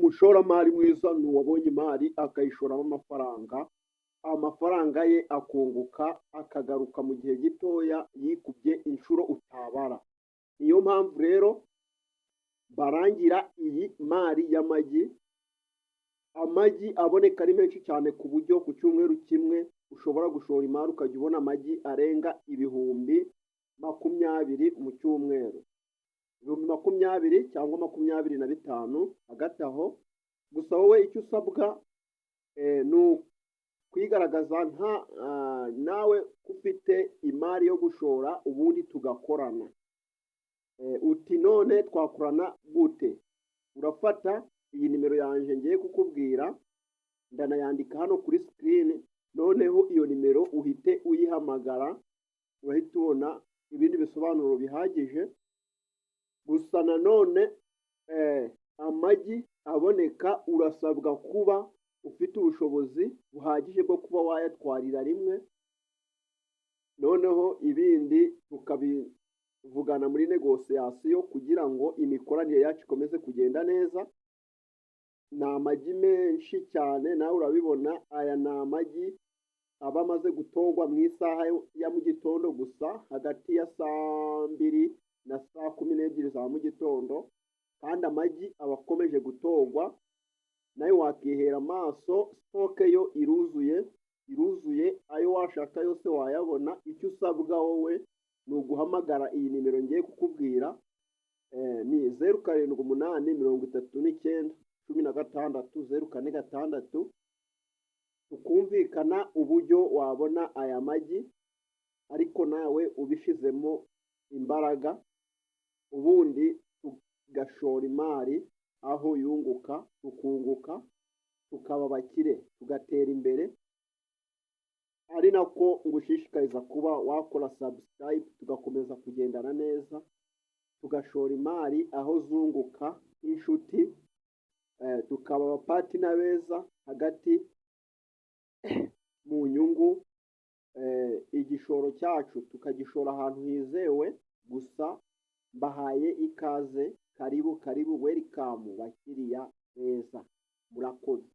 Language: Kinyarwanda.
Umushoramari mwiza ni uwabonye imari akayishoramo amafaranga, amafaranga ye akunguka akagaruka mu gihe gitoya yikubye inshuro utabara. Niyo mpamvu rero barangira iyi mari y'amagi, amagi aboneka ari menshi cyane ku buryo ku cyumweru kimwe ushobora gushora imari ukajya ubona amagi arenga ibihumbi 20 mu cyumweru. Ibihumbi 20 cyangwa 25 hagati aho. Gusa wowe icyo usabwa ni kwigaragaza nawe ufite imari yo gushora ubundi tugakorana. Uti none twakorana gute? Urafata iyi nimero yanjye ngiye kukubwira, ndanayandika hano kuri screen, noneho iyo nimero uhite uyihamagara, urahita ubona ibindi bisobanuro bihagije. Gusa nanone amagi aboneka urasabwa kuba ufite ubushobozi buhagije bwo kuba wayatwarira rimwe, noneho ibindi tukabivugana muri negosiyasiyo kugira ngo imikoranire yacu ikomeze kugenda neza. Ni amagi menshi cyane, nawe urabibona, aya ni amagi aba amaze gutorwa mu isaha ya mu gitondo gusa, hagati ya saa 2 na saa 12 za mu gitondo, kandi amagi aba akomeje gutorwa. Nawe wakihera amaso, stoke yo iruzuye, ayo washaka yose wayabona. Icyo usabwa wowe ni uguhamagara iyi nimero ngiye kukubwira, ni 0788 19 16 tukumvikana uburyo wabona aya magi, ariko nawe ubishizemo imbaraga, ubundi tugashora imari aho yunguka, tukunguka, tukaba abakire, tugatera imbere. Ari nako ngushishikariza kuba wakora subscribe, tugakomeza kugendana neza, tugashora imari aho zunguka nk'inshuti, tukaba abapatina beza hagati mu nyungu. Igishoro cyacu tukagishora ahantu hizewe. Gusa mbahaye ikaze, karibu welcome bakiriya beza, murakoze.